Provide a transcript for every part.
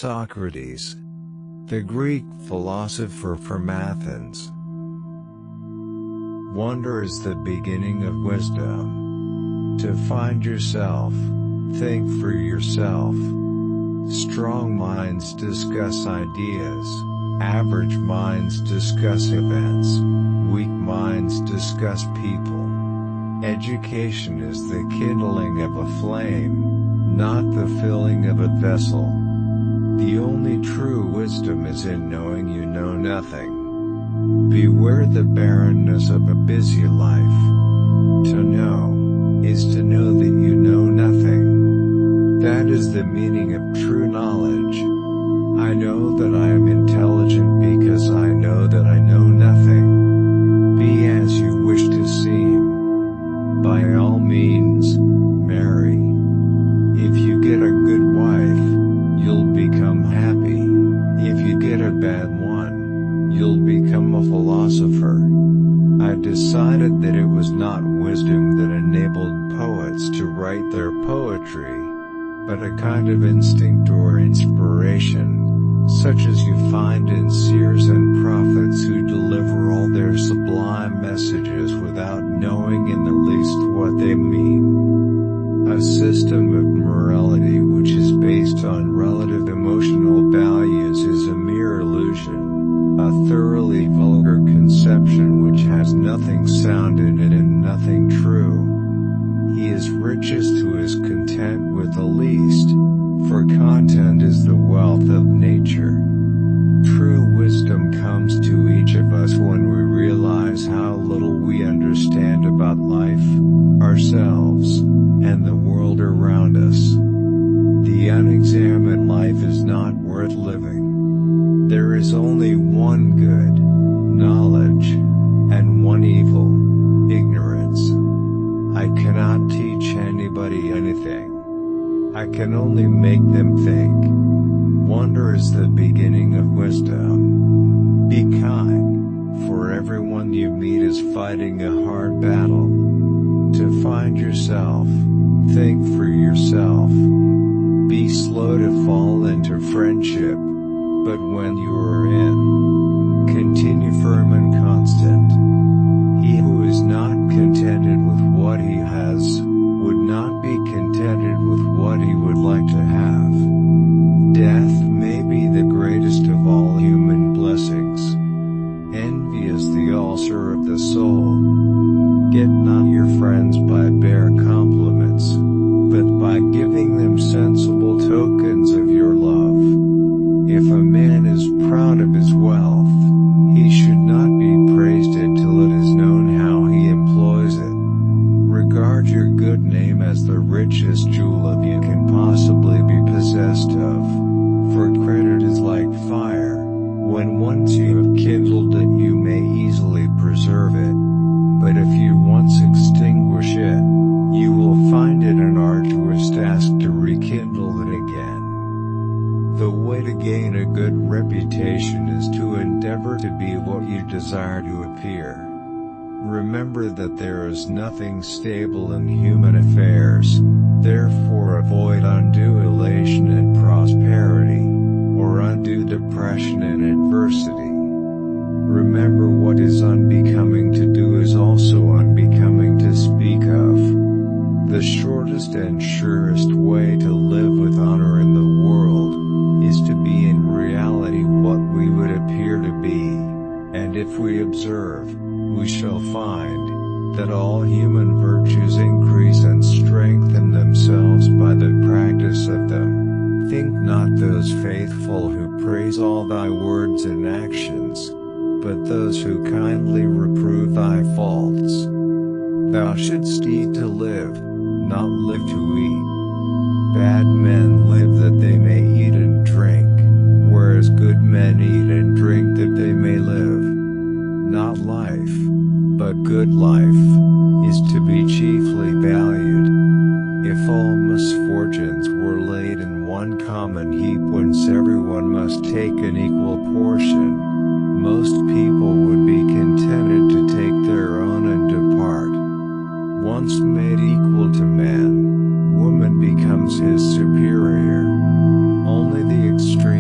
Socrates, the Greek philosopher from Athens. Wonder is the beginning of wisdom. To find yourself, think for yourself. Strong minds discuss ideas, average minds discuss events, weak minds discuss people. Education is the kindling of a flame, not the filling of a vessel. The only true wisdom is in knowing you know nothing. Beware the barrenness of a busy life. To know is to know that you know nothing. That is the meaning of true knowledge. I know that I am intelligent because I know that I know nothing. Be as you wish to seem. By all means, marry. If you get a good wife, you'll become happy. If you get a bad one, you'll become a philosopher. I decided that it was not wisdom that enabled poets to write their poetry, but a kind of instinct or inspiration, such as you find in seers and prophets who deliver all their sublime messages without knowing in the least what they mean. A system of morality which is based on relative emotional values is a mere illusion, a thoroughly vulgar conception which has nothing sound in it and nothing true. He is richest who is content with the least, for content is the wealth of nature. True wisdom comes to each of us when we realize how little we understand about life, ourselves, and the world around us. The unexamined life is not worth living. There is only one good, knowledge, and one evil, ignorance. I cannot teach anybody anything. I can only make them think. Wonder is the beginning of wisdom. Be kind, for everyone you meet is fighting a hard battle. To find yourself, think for yourself. Be slow to fall into friendship, but when you are in, continue firm and constant. He who is not contented with what he has, would not be contented with what he would like to have. Death may be the greatest of all human blessings. Envy is the ulcer of the soul. Get not your friends by bare compliments, but by giving them sensible tokens of your love. If a man is proud of his wealth, he should not be praised until it is known how he employs it. Regard your good name as the richest julep you can possibly be possessed of, for credit is like fire. When once you have kindled it you may easily preserve it, but if you once extinguish it, you will find it an arduous task to rekindle it again. The way to gain a good reputation is to endeavor to be what you desire to appear. Remember that there is nothing stable in human affairs, therefore avoid undue elation and prosperity, or undue depression and adversity. Remember what is unbecoming to do is also unbecoming to speak of. The shortest and surest way to live with honor in the world, is to be in reality what we would appear to be, and if we observe, we shall find that all human virtues increase and strengthen themselves by the practice of them. Think not those faithful who praise all thy words and actions, but those who kindly reprove thy faults. Thou shouldst eat to live, not live to eat. Bad men live that they may eat and drink, whereas good men eat and drink that they may live. Not life, but good life, is to be chiefly valued. If all misfortunes were laid in one common heap whence everyone must take an equal portion, most people would be contented to take their own and depart. Once made equal to man, woman becomes his superior. Only the extreme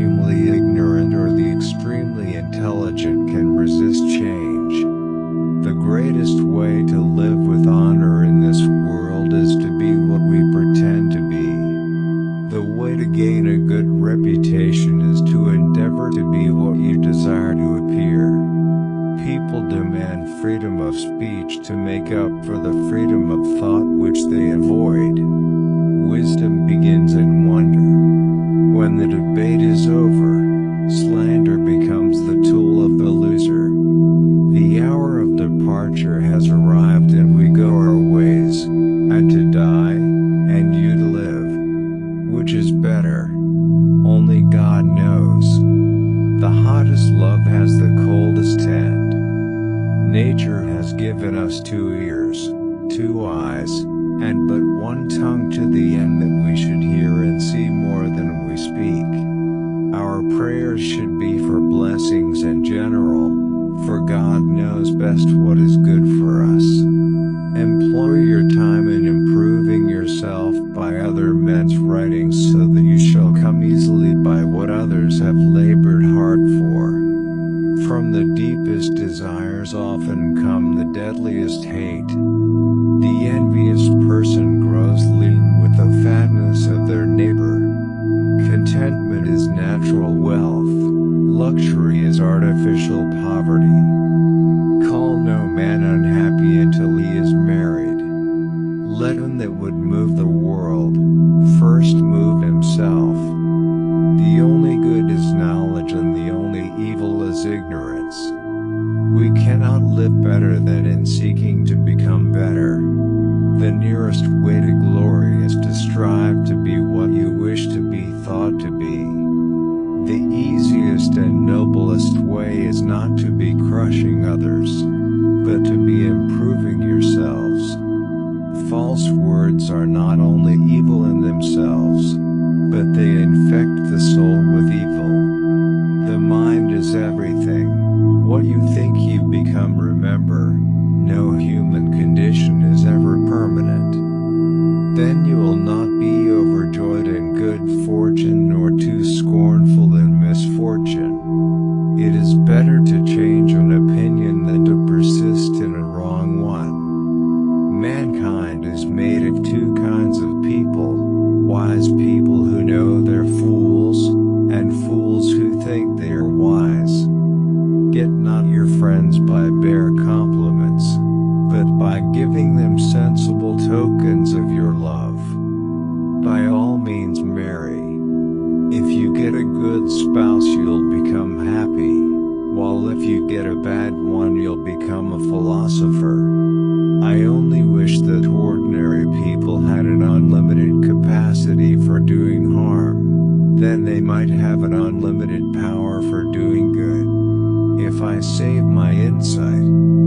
reputation is to endeavor to be what you desire to appear. People demand freedom of speech to make up for the freedom of thought which they avoid. Wisdom begins in wonder. When the debate is over, slander becomes the tool of the loser. The hour of departure has arrived and we go our ways, and to die, and you to live. Which is better? Only God knows. The hottest love has the coldest end. Nature has given us 2 ears, 2 eyes, and but 1 tongue to the end that we should hear and see more than we speak. Our prayers should be for blessings in general, for God knows best what is good for us. Employ your time in improving yourself by other men's writings so that you shall come easily by what others have labored hard for. From the deepest desires often come the deadliest hate. The envious person grows lean with the fatness of their neighbor. Contentment is natural wealth, luxury is artificial poverty. Call no man unhappy until he is married. Let him that would move the world, first move himself. The only good is knowledge and the only evil is ignorance. We cannot live better than in seeking to become better. The nearest way to glory is to strive to be what you wish to be thought to be. The easiest and noblest way is not to be crushing others, but to be improving yourselves. False words are not only evil in themselves, but they infect the soul with evil. The mind is everything. What you think you become, remember, no human condition is ever permanent. Then you will not be overjoyed in good fortune nor too scornful in misfortune. It is better to change an opinion than to persist in a wrong one. Mankind is made of 2 kinds of people, wise people who know they're fools, and fools who think they are wise. Get not your friends by bare compliments, but by giving them sensible tokens of your love. By all means marry. If you get a good spouse you'll become happy, while if you get a bad one you'll become a philosopher. I only wish that ordinary people had an unlimited capacity for doing harm, then they might have an unlimited power for doing good. If I save my insight,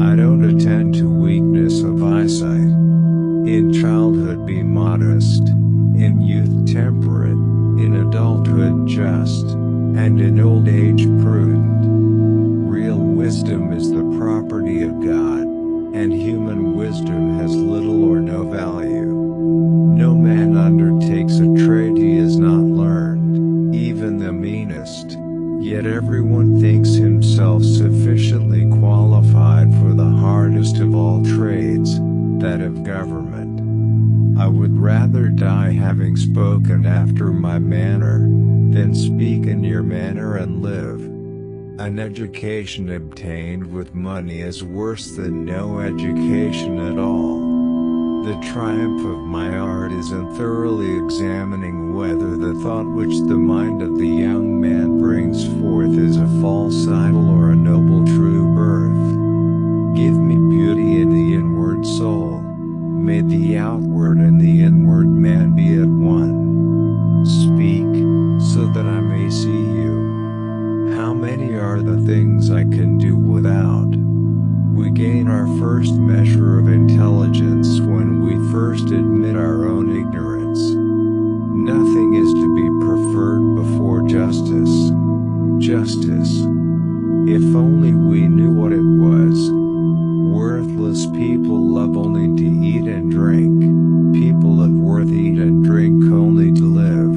I don't attend to weakness of eyesight. In childhood be modest, in youth temperate, in adulthood just, and in old age prudent. Real wisdom is the property of God, and human wisdom has little or no value. No man undertakes a trade he has not learned, even the meanest. Yet everyone thinks himself sufficiently qualified for the hardest of all trades, that of government. I would rather die having spoken after my manner, than speak in your manner and live. An education obtained with money is worse than no education at all. The triumph of my art is in thoroughly examining whether the thought which the mind of the young man brings forth is a false idol or a noble true birth. Give me beauty in the inward soul. May the outward and the inward man be at one. Speak, so that I may see you. How many are the things I can do without? We gain our first measure of intelligence when we first admit our own ignorance. Nothing is to be preferred before justice. Justice. If only we knew what it was. Worthless people love only to eat and drink. People of worth eat and drink only to live.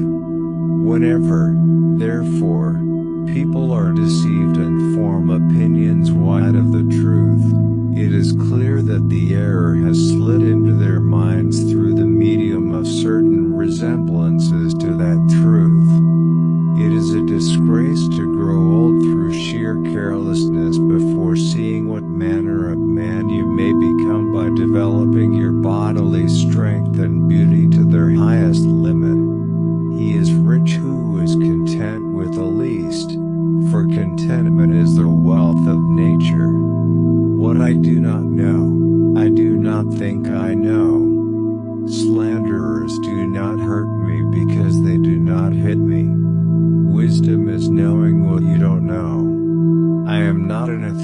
Whenever, therefore, people are deceived and form opinions wide of the truth, it is clear that the error has slid into their minds through the medium of certain resemblances to that truth.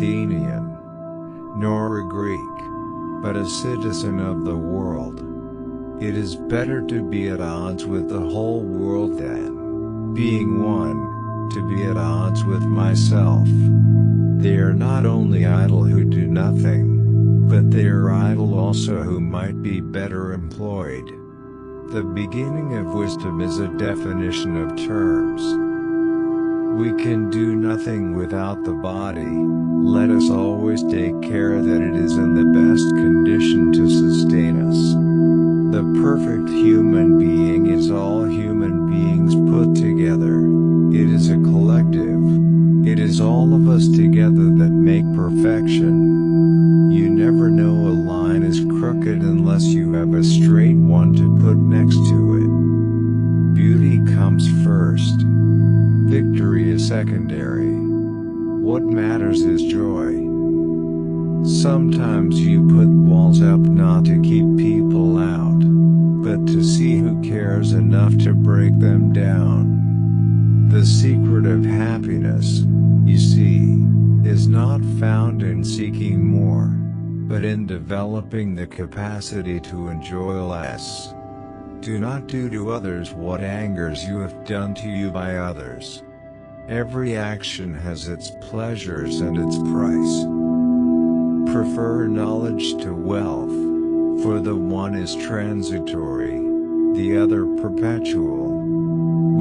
Athenian, nor a Greek, but a citizen of the world. It is better to be at odds with the whole world than, being one, to be at odds with myself. They are not only idle who do nothing, but they are idle also who might be better employed. The beginning of wisdom is a definition of terms. We can do nothing without the body. Let us always take care that it is in the best condition to sustain us. The perfect human being is all human beings put together. It is a collective. It is all of us together that make perfection. You never know a line is crooked unless you have a straight one to put next to it. Beauty comes first. Victory is secondary. What matters is joy. Sometimes you put walls up not to keep people out, but to see who cares enough to break them down. The secret of happiness, you see, is not found in seeking more, but in developing the capacity to enjoy less. Do not do to others what angers you if done to you by others. Every action has its pleasures and its price. Prefer knowledge to wealth, for the one is transitory, the other perpetual.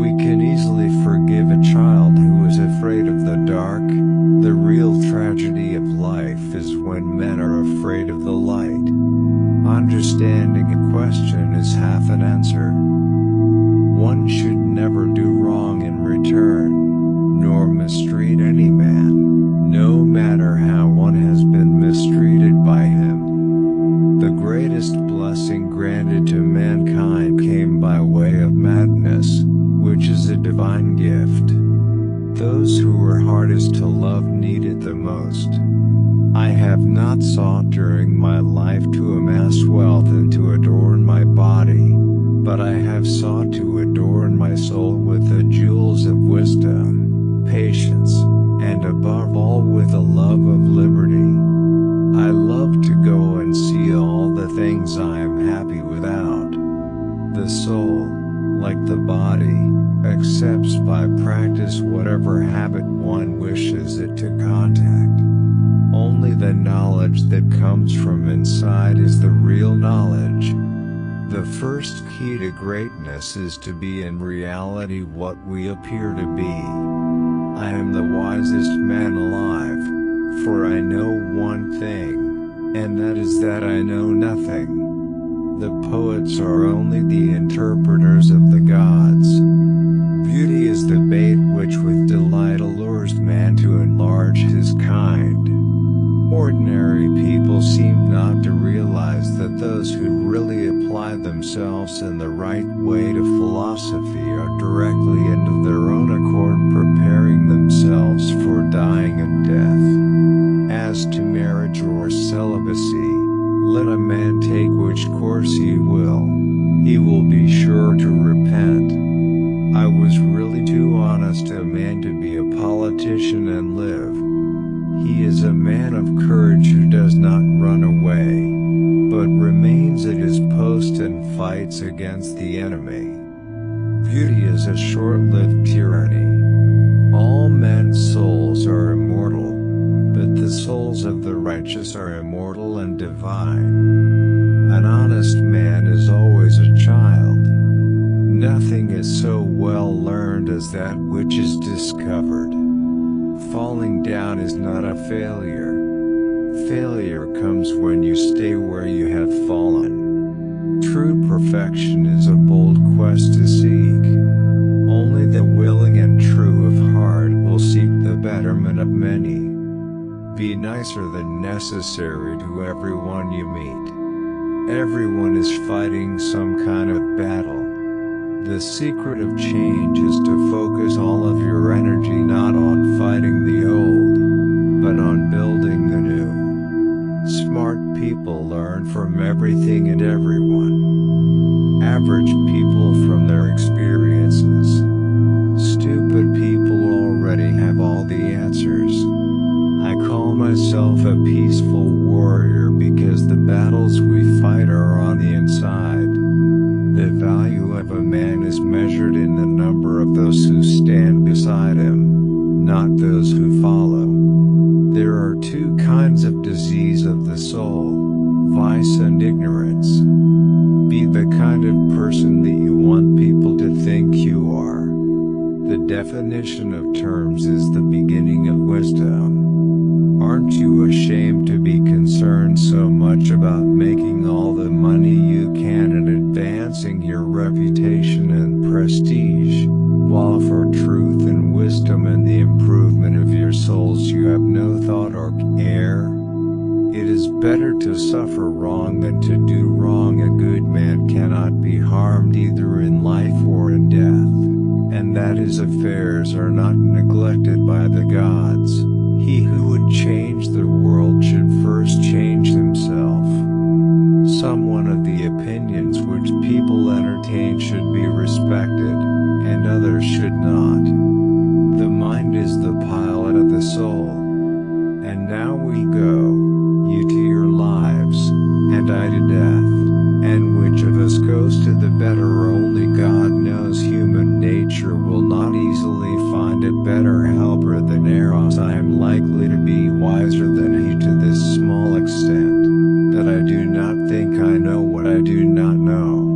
We can easily forgive a child who is afraid of the dark. The real tragedy of life is when men are afraid of the light. Understanding a question is half an answer. One should never do wrong in return, nor mistreat any man, no matter how one has been mistreated by him. The greatest blessing granted to mankind came by way of madness, which is a divine gift. Those who were hardest to love need it the most. I have not sought during my life to amass wealth and to adorn my body, but I have sought to adorn my soul with the jewels of wisdom, patience, and above all with the love of liberty. I love to go and see all the things I am happy without. The soul, like the body, accepts by practice whatever habit one wishes it to contact. Only the knowledge that comes from inside is the real knowledge. The first key to greatness is to be in reality what we appear to be. I am the wisest man alive, for I know one thing, and that is that I know nothing. The poets are only the interpreters of the gods. Beauty is the bait which with delight allures man to enlarge his kind. Ordinary people seem not to realize that those who really apply themselves in the right way to philosophy are directly and of their own accord preparing themselves for dying and death. As to marriage or celibacy, let a man take which course he will be sure to repent. I was really too honest a man to be a politician and live. He is a man of courage who does not run away, but remains at his post and fights against the enemy. Beauty is a short-lived tyranny. All men's souls are immortal, but the souls of the righteous are immortal and divine. An honest man is always a child. Nothing is so well learned as that which is discovered. Falling down is not a failure. Failure comes when you stay where you have fallen. True perfection is a bold quest to seek. Only the willing and true of heart will seek the betterment of many. Be nicer than necessary to everyone you meet. Everyone is fighting some kind of battle. The secret of change is to focus all of your energy not on fighting the old, but on building the new. Smart people learn from everything and everyone. Average people from their experiences. Stupid people already have all the answers. I call myself yourself a peaceful warrior because the battles we fight are on the inside. The value of a man is measured in the number of those who stand beside him, not those who follow. There are two kinds of disease of the soul, vice and ignorance. Be the kind of person that you want people to think you are. The definition of terms is the beginning of wisdom. Aren't you ashamed to be concerned so much about making all the money you can and advancing your reputation and prestige, while for truth and wisdom and the improvement of your souls you have no thought or care? It is better to suffer wrong than to do wrong. A good man cannot be harmed either in life or in death, and that his affairs are not neglected by the gods. He who would change the world should first change himself. Someone of the opinions which people entertain should be respected, and others should not. The mind is the pilot of the soul. And now we go, you to your lives, and I to death, and which of us goes to the better only God knows. Human nature will not easily find a better helper than Eros. I am likely to be wiser than he to this small extent, that I do not think I know what I do not know.